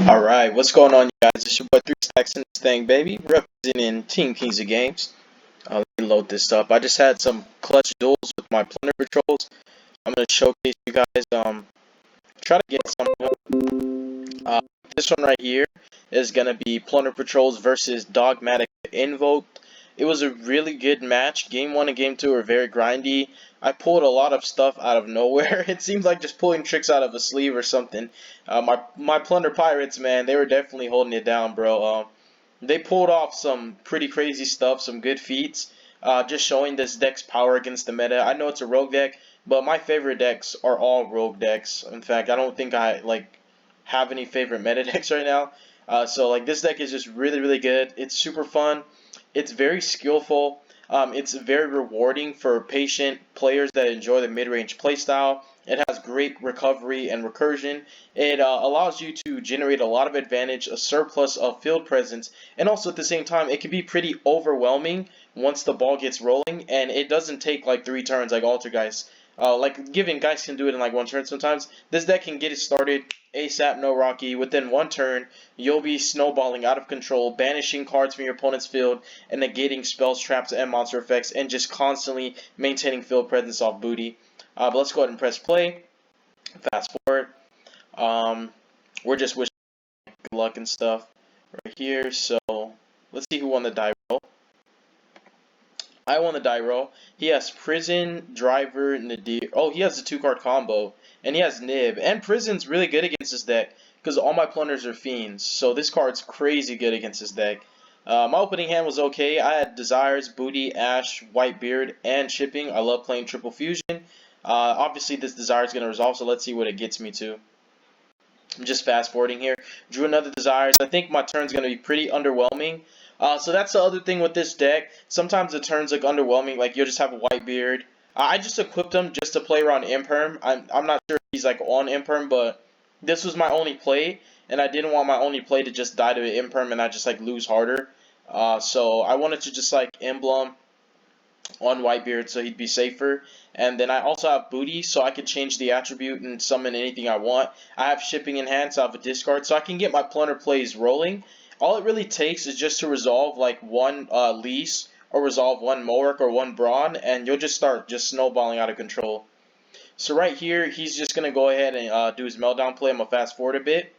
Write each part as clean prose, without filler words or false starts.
Alright, what's going on, you guys? It's your boy 3 Stacks in this thing, baby. Representing Team Kings of Games. Let me load this up. I just had some clutch duels with my Plunder Patrols. I'm going to showcase you guys, try to get some of them. This one right here is going to be Plunder Patrols versus Dogmatika Invoked. It was a really good match. Game 1 and Game 2 are very grindy. I pulled a lot of stuff out of nowhere. It seems like just pulling tricks out of a sleeve or something. My Plunder Pirates, man, they were definitely holding it down, bro. They pulled off some pretty crazy stuff, some good feats. Just showing this deck's power against the meta. I know it's a rogue deck, but my favorite decks are all rogue decks. In fact, I don't think I have any favorite meta decks right now. So this deck is just really good. It's super fun. It's very skillful. It's very rewarding for patient players that enjoy the mid-range playstyle. It has great recovery and recursion. It allows you to generate a lot of advantage, a surplus of field presence, and also at the same time, it can be pretty overwhelming once the ball gets rolling, and it doesn't take like 3 turns like Altergeist. Given guys can do it in like 1 turn sometimes, this deck can get it started ASAP, no Rocky. Within 1 turn, you'll be snowballing out of control, banishing cards from your opponent's field, and negating spells, traps, and monster effects, and just constantly maintaining field presence off booty. But let's go ahead and press play. Fast forward. We're just wishing good luck and stuff right here. So let's see who won the die roll. I won the die roll. He has Prison, Driver, Nadir. Oh, he has the 2-card combo. And he has Nib. And Prison's really good against this deck because all my Plunders are Fiends. So this card's crazy good against this deck. My opening hand was okay. I had Desires, Booty, Ash, Whitebeard, and Shipping. I love playing Triple Fusion. Obviously, this Desire is going to resolve, so let's see what it gets me to. I'm just fast forwarding here. Drew another Desires. I think my turn's going to be pretty underwhelming. So that's the other thing with this deck. Sometimes the turns look underwhelming, like you'll just have a Whitebeard. I just equipped him just to play around Imperm. I'm not sure if he's like on Imperm, but this was my only play, and I didn't want my only play to just die to an Imperm and I just like lose harder. So I wanted to just like Emblem on Whitebeard so he'd be safer. And then I also have Booty, so I can change the attribute and summon anything I want. I have Shipping Enhanced, I have a discard, so I can get my Plunder plays rolling. All it really takes is just to resolve like one Lease, or resolve one Morik or one Brawn, and you'll just start just snowballing out of control. So right here, he's just going to go ahead and do his Meltdown play. I'm going to fast forward a bit.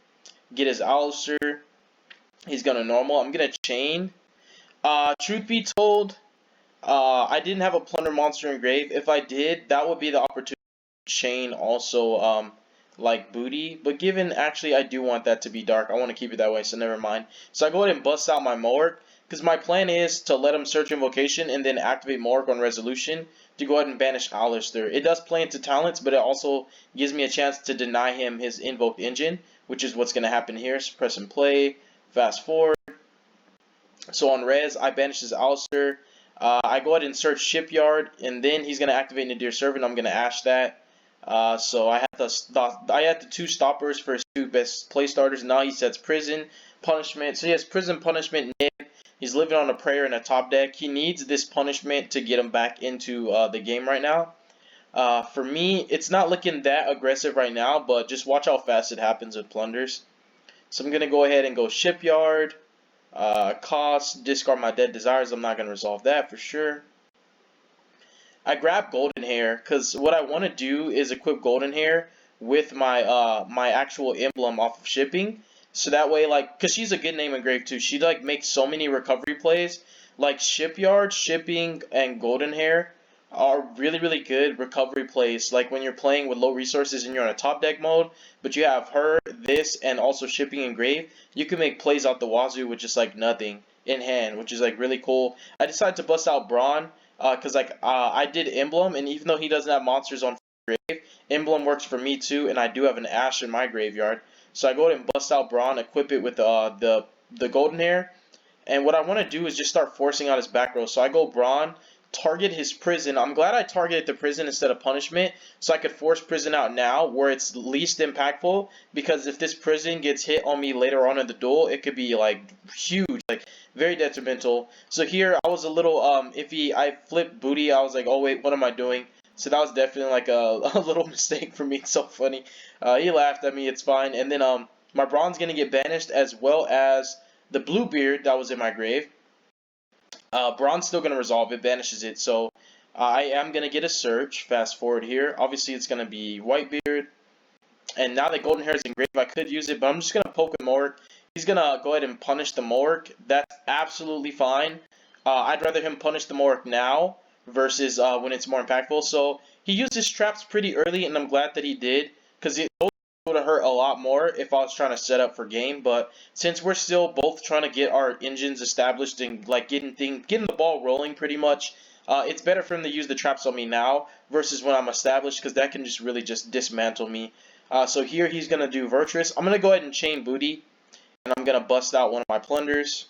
Get his Alistair. He's going to normal. I'm going to chain. Truth be told, I didn't have a Plunder monster in grave. If I did, that would be the opportunity to chain also like Booty. But given actually I do want that to be dark, I want to keep it that way, so never mind. So I go ahead and bust out my Morik, because my plan is to let him search Invocation and then activate Morik on Resolution to go ahead and banish Alistair. It does play into talents, but it also gives me a chance to deny him his Invoked Engine, which is what's going to happen here. So press and play, fast forward. So on Res, I banish his Alistair. I go ahead and search Shipyard, and then he's going to activate Nadir Servant. I'm going to Ash that. So I had the 2 stoppers for his 2 best play starters. Now he sets Prison, Punishment. So he has Prison, Punishment, Nib. He's living on a prayer in a top deck. He needs this punishment to get him back into the game right now. For me, it's not looking that aggressive right now, but just watch how fast it happens with Plunders. So I'm going to go ahead and go Shipyard. Cost, discard my Dead Desires. I'm not going to resolve that for sure. I grab Golden Hair because what I want to do is equip Golden Hair with my my actual emblem off of Shipping. So that way, like, because she's a good name in grave too. She like makes so many recovery plays. Like Shipyard, Shipping, and Golden Hair are really good recovery plays. Like when you're playing with low resources and you're on a top deck mode, but you have her, this, and also Shipping and grave, you can make plays out the wazoo with just like nothing in hand, which is like really cool. I decided to bust out Brawn because I did Emblem, and even though he doesn't have monsters on grave, Emblem works for me too, and I do have an Ash in my graveyard. So I go ahead and bust out Brawn, equip it with the Golden Hair, and what I want to do is just start forcing out his back row. So I go Brawn, target his Prison. I'm glad I targeted the Prison instead of Punishment, so I could force Prison out now where it's least impactful, because if this Prison gets hit on me later on in the duel, it could be like huge, like very detrimental. So here I was a little iffy. I flipped Booty. I was like, oh wait, what am I doing? So that was definitely like a little mistake for me. It's so funny. He laughed at me. It's fine. And then My bronze gonna get banished, as well as the Bluebeard that was in my grave. Bronze still gonna resolve it, banishes it. So I am gonna get a search. Fast forward here. Obviously, it's gonna be Whitebeard. And now that Golden Hair is engraved, I could use it, but I'm just going to poke with Mork. He's going to go ahead and punish the Mork. That's absolutely fine. I'd rather him punish the Mork now versus when it's more impactful. So he used his traps pretty early, and I'm glad that he did, because it would have hurt a lot more if I was trying to set up for game. But since we're still both trying to get our engines established and like getting the ball rolling pretty much, it's better for him to use the traps on me now versus when I'm established, because that can just really just dismantle me. So here he's going to do Virtuous. I'm going to go ahead and chain Booty, and I'm going to bust out one of my plunders.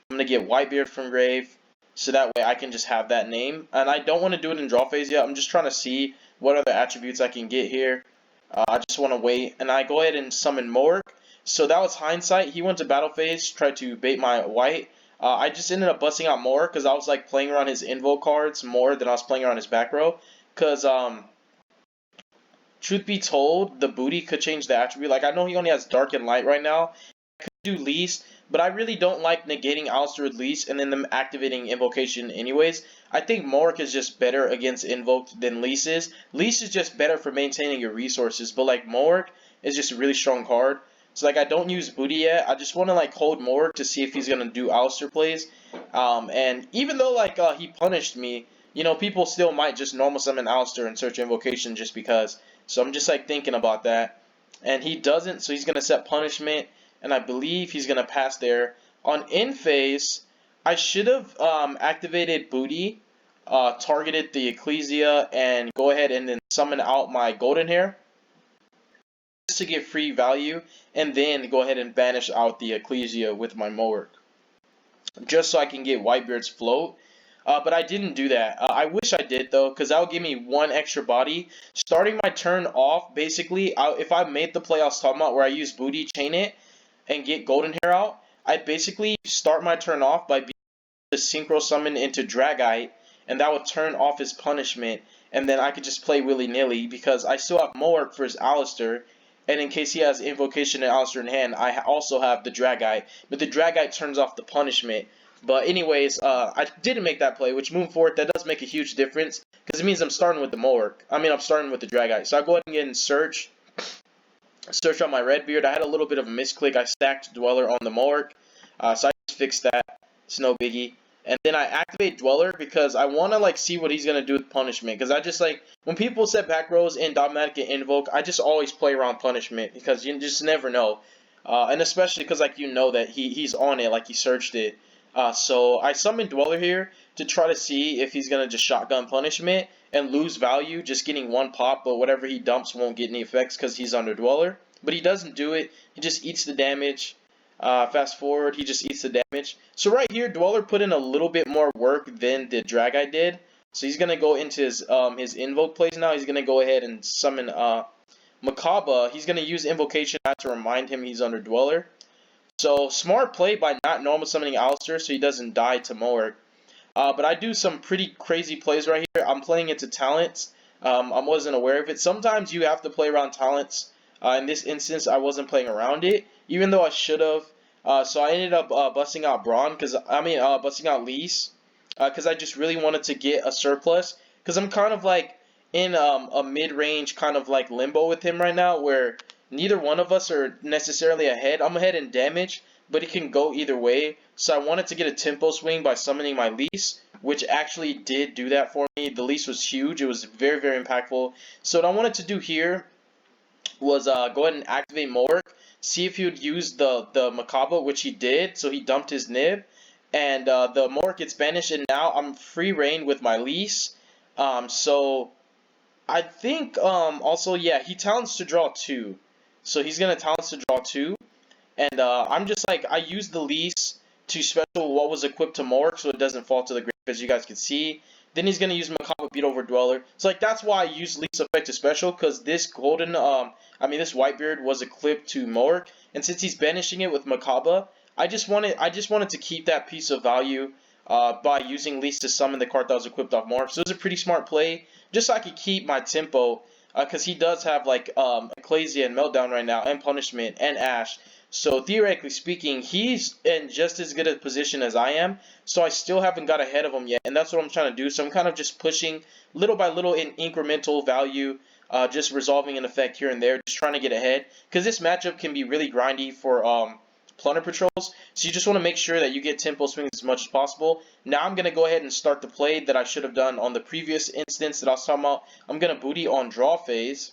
I'm going to get Whitebeard from grave, so that way I can just have that name. And I don't want to do it in draw phase yet. I'm just trying to see what other attributes I can get here. I just want to wait, and I go ahead and summon Mork. So that was hindsight. He went to battle phase, tried to bait my white. I just ended up busting out Mork because I was like playing around his invo cards more than I was playing around his back row. Because truth be told, the Booty could change the attribute. Like, I know he only has Dark and Light right now. I could do Least, but I really don't like negating Alistair with Least and then them activating Invocation anyways. I think Mork is just better against Invoked than Least is. Least is just better for maintaining your resources, but like Mork is just a really strong card. So like, I don't use Booty yet. I just want to like hold Mork to see if he's going to do Alistair plays. And even though like he punished me, you know, people still might just normal summon Alistair and search Invocation just because. So I'm just like thinking about that. And he doesn't, so he's going to set punishment. And I believe he's going to pass there. On end phase, I should have activated Booty, targeted the Ecclesia, and go ahead and then summon out my Golden Hair just to get free value. And then go ahead and banish out the Ecclesia with my Mork, just so I can get Whitebeard's float. But I didn't do that. I wish I did, though, because that would give me one extra body. Starting my turn off, basically, if I made the play I was talking about where I use Booty, chain it, and get Golden Hair out, I'd basically start my turn off by being able to Synchro Summon into Dragite, and that would turn off his punishment, and then I could just play willy-nilly, because I still have Mork for his Alistair, and in case he has Invocation and Alistair in hand, I also have the Dragite, but the Dragite turns off the punishment. But anyways, I didn't make that play, which moving forward, that does make a huge difference, because it means I'm starting with the Mork. I'm starting with the Dragite. So I go ahead and get in search on my Redbeard. I had a little bit of a misclick. I stacked Dweller on the Mork, so I just fixed that. It's no biggie. And then I activate Dweller because I want to like see what he's going to do with punishment. Because I just like, when people set back rows in Dogmatika Invoke, I just always play around punishment, because you just never know. And especially because like you know that he's on it, like he searched it. So I summoned Dweller here to try to see if he's going to just shotgun punishment and lose value just getting one pop, but whatever he dumps won't get any effects because he's under Dweller. But he doesn't do it. He just eats the damage. Fast forward, he just eats the damage. So right here, Dweller put in a little bit more work than the Dragite did. So he's going to go into his Invoke plays now. He's going to go ahead and summon Makaba. He's going to use Invocation to remind him he's under Dweller. So, smart play by not normal summoning Alistair so he doesn't die to Mork. But I do some pretty crazy plays right here. I'm playing into talents. I wasn't aware of it. Sometimes you have to play around talents. In this instance, I wasn't playing around it, even though I should have. So I ended up busting out Braun, busting out Lease, because I just really wanted to get a surplus. Because I'm kind of like in a mid-range kind of like limbo with him right now, where neither one of us are necessarily ahead. I'm ahead in damage, but it can go either way. So I wanted to get a tempo swing by summoning my Lease, which actually did do that for me. The Lease was huge. It was very, very impactful. So what I wanted to do here was go ahead and activate Mork, see if he would use the Makaba, which he did. So he dumped his Nib, and the Mork gets banished, and now I'm free reign with my Lease. So I think also, yeah, he talents to draw 2. So he's going to talents to draw 2. And I'm just like, I used the Lease to special what was equipped to Mork so it doesn't fall to the grave, as you guys can see. Then he's going to use Makaba beat over Dweller. So like, that's why I used Lease effect to special, because this golden, this Whitebeard was equipped to Mork. And since he's banishing it with Makaba, I just wanted to keep that piece of value by using Lease to summon the card that was equipped off Mork. So it was a pretty smart play, just so I could keep my tempo. because he does have like Ecclesia and Meltdown right now, and Punishment and Ash. So theoretically speaking, he's in just as good a position as I am. So I still haven't got ahead of him yet, and that's what I'm trying to do. So I'm kind of just pushing little by little in incremental value, just resolving an effect here and there, just trying to get ahead. Because this matchup can be really grindy for Plunder Patrols, so you just want to make sure that you get tempo swings as much as possible. Now I'm going to go ahead and start the play that I should have done on the previous instance that I was talking about. I'm going to booty on draw phase.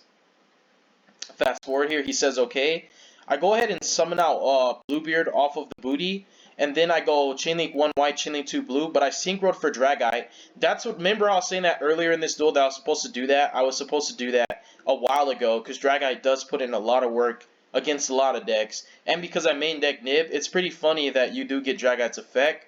Fast forward here, he says okay. I go ahead and summon out Bluebeard off of the booty, and then I go Chainlink 1 white, Chainlink 2 blue, but I synchroed for Dragite. That's what, remember I was saying that earlier in this duel that I was supposed to do that? I was supposed to do that a while ago, because Dragite does put in a lot of work against a lot of decks. And because I main deck Nib, it's pretty funny that you do get Dragite's effect.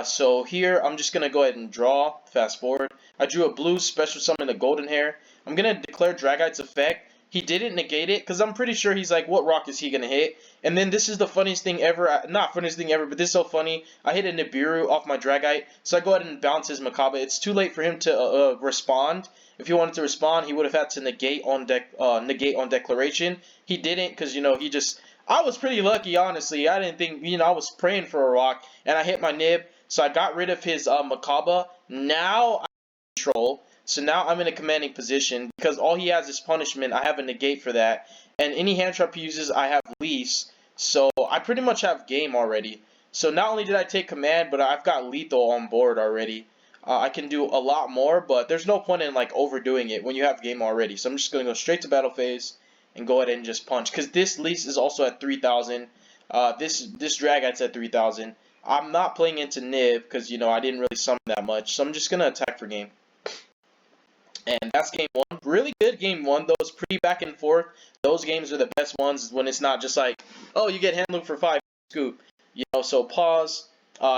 So here, I'm just going to go ahead and draw, fast forward. I drew a blue, special summon the Golden Hair. I'm going to declare Dragite's effect. He didn't negate it, because I'm pretty sure he's like, what rock is he going to hit? And then this is the funniest thing ever, not funniest thing ever, but this is so funny. I hit a Nibiru off my Dragite, so I go ahead and bounce his Macabre. It's too late for him to respond. If he wanted to respond, he would have had to negate on declaration. He didn't, because, you know, he just... I was pretty lucky, honestly. I didn't think, you know, I was praying for a rock, and I hit my Nib, so I got rid of his Macabre. Now I control. So now I'm in a commanding position, because all he has is Punishment. I have a negate for that, and any hand trap he uses, I have Lease. So I pretty much have game already. So not only did I take command, but I've got lethal on board already. I can do a lot more, but there's no point in like overdoing it when you have game already. So I'm just going to go straight to battle phase and go ahead and just punch, because this Lease is also at 3,000. This Dragite's at 3,000. I'm not playing into Nib because, you know, I didn't really summon that much, so I'm just going to attack for game. And that's game one. Really good game one, though. It's pretty back and forth. Those games are the best ones when it's not just like, oh, you get hand loop for 5, scoop. You know, so pause.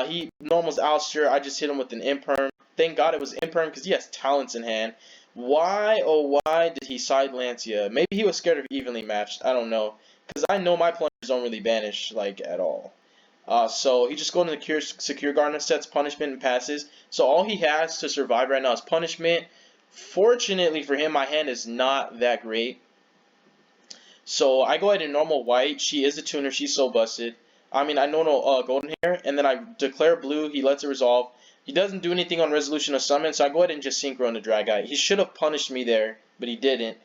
He normals Alistair. I just hit him with an imperm. Thank God it was imperm because he has talents in hand. Why, oh why did he side Lancia? Maybe he was scared of evenly matched. I don't know. Because I know my plungers don't really banish, like, at all. So he just goes into the Secure Garden, sets Punishment, and passes. So all he has to survive right now is Punishment. Fortunately for him, my hand is not that great. So I go ahead and normal white. She is a tuner. She's so busted. I mean, I know no Golden Hair. And then I declare blue. He lets it resolve. He doesn't do anything on resolution of summon. So I go ahead and just synchro into Dragite. He should have punished me there, but he didn't.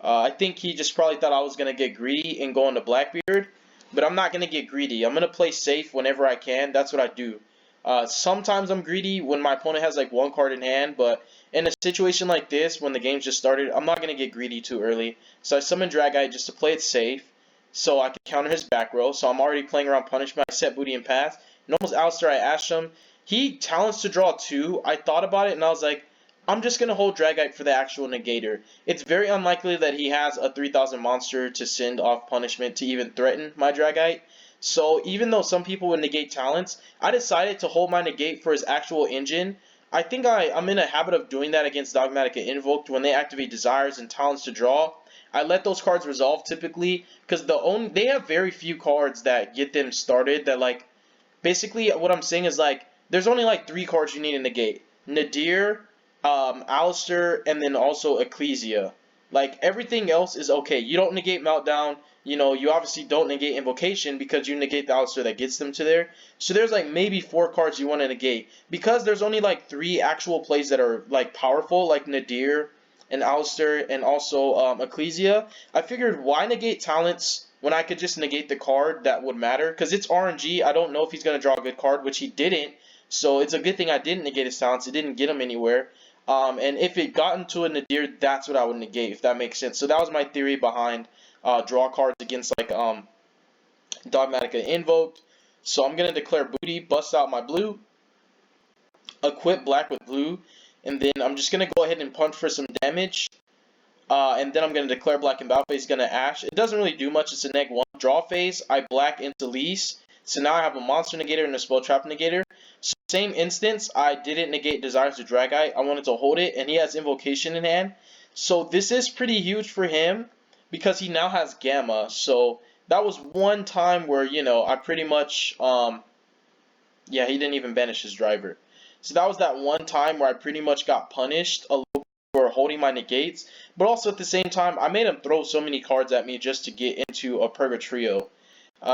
I think he just probably thought I was going to get greedy and go into Blackbeard. But I'm not going to get greedy. I'm going to play safe whenever I can. That's what I do. Sometimes I'm greedy when my opponent has like one card in hand, but in a situation like this, when the game's just started, I'm not going to get greedy too early. So I summon Dragite just to play it safe, so I can counter his back row. So I'm already playing around Punishment. I set Booty and Pass. Normals Alistair, I asked him. He talents to draw 2. I thought about it, and I was like, I'm just going to hold Dragite for the actual negator. It's very unlikely that he has a 3,000 monster to send off Punishment to even threaten my Dragite. So even though some people would negate talents, I decided to hold my negate for his actual engine. I think I'm in a habit of doing that against Dogmatika Invoked when they activate Desires and Talents to draw. I let those cards resolve typically because they have very few cards that get them started that like basically what I'm saying is like there's only like 3 cards you need to negate. Nadir, Alistair, and then also Ecclesia. Like everything else is okay. You don't negate Meltdown. You know, you obviously don't negate Invocation because you negate the Alistair that gets them to there. So there's like maybe 4 cards you want to negate. Because there's only like 3 actual plays that are like powerful, like Nadir and Alistair and also Ecclesia. I figured why negate talents when I could just negate the card that would matter. Because it's RNG. I don't know if he's going to draw a good card, which he didn't. So it's a good thing I didn't negate his talents. It didn't get him anywhere. And if it got into a Nadir, that's what I would negate, if that makes sense. So that was my theory behind draw cards against like Dogmatika Invoked. So I'm gonna declare Booty, bust out my blue, equip black with blue, and then I'm just gonna go ahead and punch for some damage. And then I'm gonna declare black and battle phase. Gonna Ash. It doesn't really do much. It's a -1 draw phase. I black into Lease. So now I have a monster negator and a spell trap negator. So same instance, I didn't negate Desires to Dragite. I wanted to hold it, and he has Invocation in hand. So this is pretty huge for him because he now has Gamma. So that was one time where, you know, I pretty much, yeah, he didn't even banish his driver. So that was that one time where I pretty much got punished a little for holding my negates, but also at the same time, I made him throw so many cards at me just to get into a Purgatrio.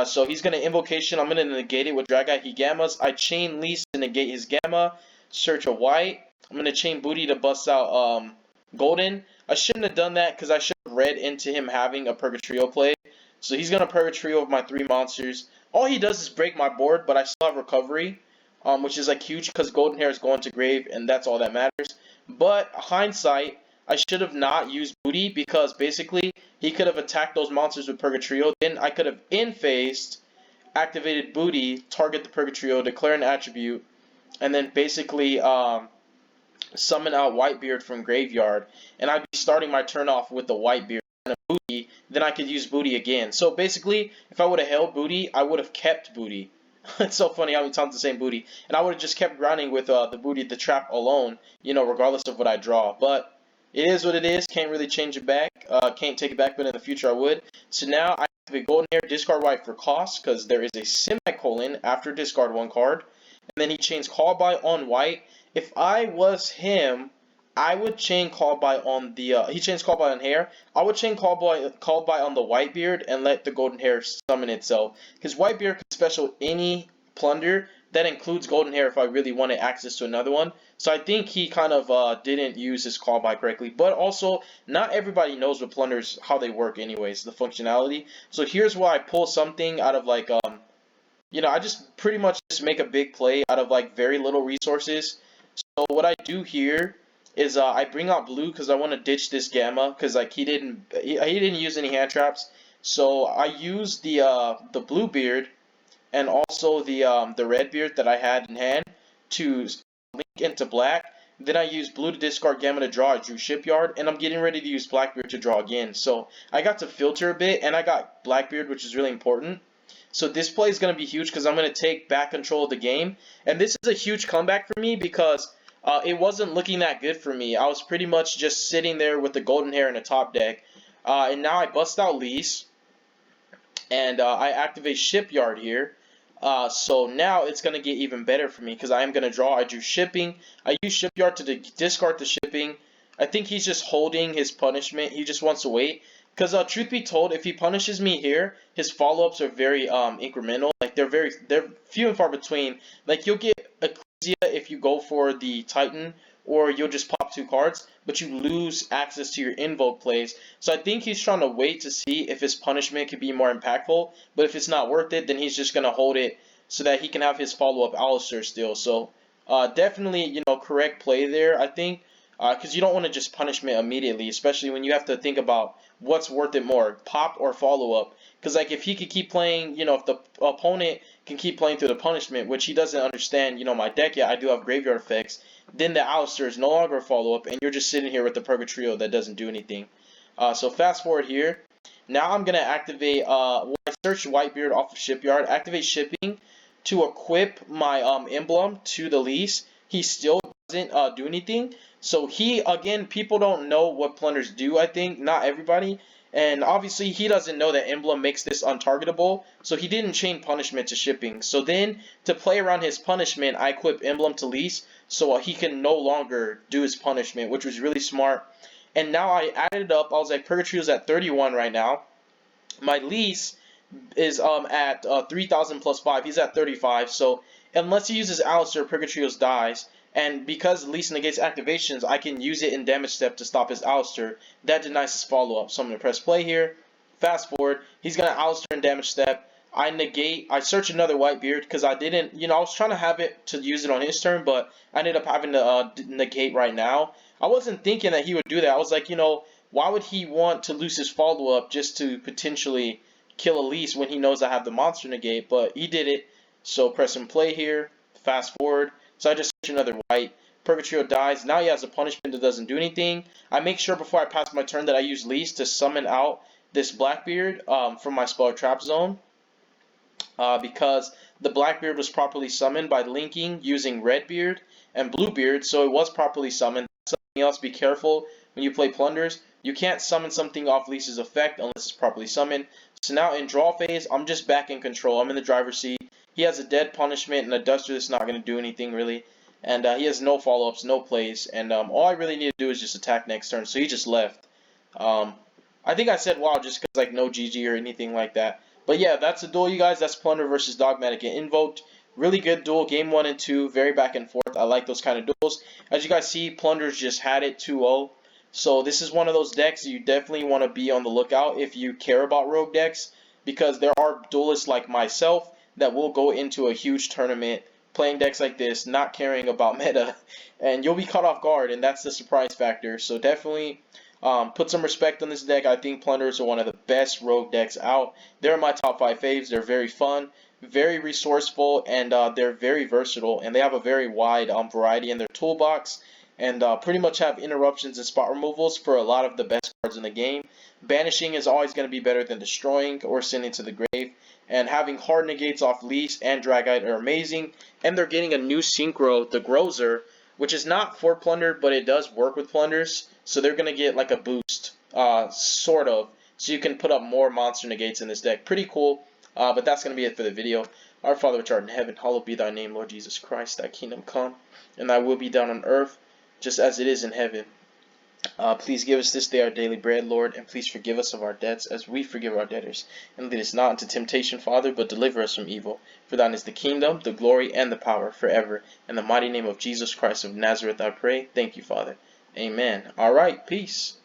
So he's going to Invocation. I'm going to negate it with Dragon. He Gammas. I chain Lease to negate his Gamma. Search a White. I'm going to chain Booty to bust out Golden. I shouldn't have done that because I should have read into him having a Purgatrio play. So he's going to Purgatrio of my 3 monsters. All he does is break my board, but I still have Recovery, which is like huge because Golden Hair is going to grave, and that's all that matters. But hindsight, I should have not used Booty because basically he could have attacked those monsters with Purgatrio. Then I could have in-phased, activated Booty, target the Purgatrio, declare an attribute, and then basically summon out Whitebeard from Graveyard. And I'd be starting my turn off with the Whitebeard and a Booty. Then I could use Booty again. So basically, if I would have held Booty, I would have kept Booty. It's so funny how many times the same Booty. And I would have just kept grinding with the Booty, the trap alone, you know, regardless of what I draw. But it is what it is. Can't really change it back. Can't take it back, but in the future I would. So now I activate Golden Hair, discard White for cost, because there is a semicolon after discard 1 card. And then he chains Call By on White. If I was him, I would chain Call By on the, he chains Call By on Hair. I would chain Call By on the Whitebeard and let the Golden Hair summon itself. Because Whitebeard can special any Plunder. That includes Golden Hair if I really wanted access to another one. So I think he kind of didn't use his Call By correctly. But also, not everybody knows what Plunders, how they work anyways, the functionality. So here's where I pull something out of like, you know, I just pretty much just make a big play out of like very little resources. So what I do here is I bring out Blue because I want to ditch this Gamma because like he didn't use any hand traps. So I use the Bluebeard and also the Redbeard that I had in hand to link into black. Then I use Blue to discard Gamma to draw. I drew Shipyard, and I'm getting ready to use Blackbeard to draw again. So I got to filter a bit, and I got Blackbeard, which is really important. So this play is going to be huge because I'm going to take back control of the game. And this is a huge comeback for me because it wasn't looking that good for me. I was pretty much just sitting there with the Golden Hair in the top deck. And now I bust out Lease. And I activate Shipyard here. So now it's going to get even better for me because I am going to draw. I do Shipping. I use Shipyard to discard the Shipping. I think he's just holding his punishment. He just wants to wait. Because truth be told, if he punishes me here, his follow-ups are very incremental. Like they're few and far between. Like you'll get Ecclesia if you go for the Titan, or you'll just pop 2 cards, but you lose access to your invoke plays. So I think he's trying to wait to see if his punishment could be more impactful. But if it's not worth it, then he's just gonna hold it so that he can have his follow-up Alistair still. So definitely, you know, correct play there, I think. Because you don't want to just punishment immediately, especially when you have to think about what's worth it more, pop or follow-up. Because like if he could keep playing, you know, if the opponent can keep playing through the punishment, which he doesn't understand, you know, my deck yet, I do have graveyard effects, then the Alistair is no longer a follow-up, and you're just sitting here with the Purgatrio that doesn't do anything. So fast forward here. Now I'm going to activate, well, I search Whitebeard off of Shipyard, activate Shipping to equip my emblem to the Lease. He still doesn't do anything. So he, again, people don't know what Plunders do, I think, not everybody. And obviously he doesn't know that Emblem makes this untargetable, so he didn't chain punishment to Shipping. So then, to play around his punishment, I equip Emblem to Lease, so he can no longer do his punishment, which was really smart. And now I added up, I was like, Purgatrio's at 31 right now. My Lease is at 3,000 plus 5, he's at 35, so unless he uses Alistair, Purgatrio's dies. And because Lease negates activations, I can use it in damage step to stop his Alistair. That denies his follow-up. So I'm going to press play here. Fast forward. He's going to Alistair in damage step. I negate. I search another Whitebeard because I didn't, you know, I was trying to have it to use it on his turn, but I ended up having to negate right now. I wasn't thinking that he would do that. I was like, you know, why would he want to lose his follow-up just to potentially kill a Lease when he knows I have the monster negate? But he did it. So press and play here. Fast forward. So I just search another White. Purgatrio dies. Now he has a punishment that doesn't do anything. I make sure before I pass my turn that I use Lease to summon out this Blackbeard from my spell trap zone. Because the Blackbeard was properly summoned by linking using Redbeard and Bluebeard, so it was properly summoned. Something else, be careful when you play Plunders. You can't summon something off Lease's effect unless it's properly summoned. So now in draw phase, I'm just back in control. I'm in the driver's seat. He has a dead punishment and a duster that's not going to do anything really. and he has no follow-ups, no plays, and all I really need to do is just attack next turn. So he just left. Um, I think I said wow just because like no GG or anything like that. But yeah, that's a duel, you guys. That's Plunder versus Dogmatic and Invoked. Really good duel. Game 1 and 2, very back and forth. I like those kind of duels. As you guys see, Plunder's just had it 2-0. So this is one of those decks you definitely want to be on the lookout if you care about rogue decks, because there are duelists like myself that will go into a huge tournament playing decks like this, not caring about meta, and you'll be caught off guard, and that's the surprise factor. So definitely put some respect on this deck. I think Plunders are one of the best rogue decks out. They're in my top 5 faves. They're very fun, very resourceful, and they're very versatile, and they have a very wide variety in their toolbox, and pretty much have interruptions and spot removals for a lot of the best cards in the game. Banishing is always going to be better than destroying or sending to the grave, and having hard negates off Lease and Dragite are amazing, and they're getting a new synchro, the Grozer, which is not for Plunder, but it does work with Plunders, so they're going to get like a boost, sort of, so you can put up more monster negates in this deck. Pretty cool, but that's going to be it for the video. Our Father which art in heaven, hallowed be thy name, Lord Jesus Christ, thy kingdom come, and thy will be done on earth, just as it is in heaven. Please give us this day our daily bread, Lord, and please forgive us of our debts as we forgive our debtors. And lead us not into temptation, Father, but deliver us from evil. For thine is the kingdom, the glory, and the power forever. In the mighty name of Jesus Christ of Nazareth I pray. Thank you, Father. Amen. All right, peace.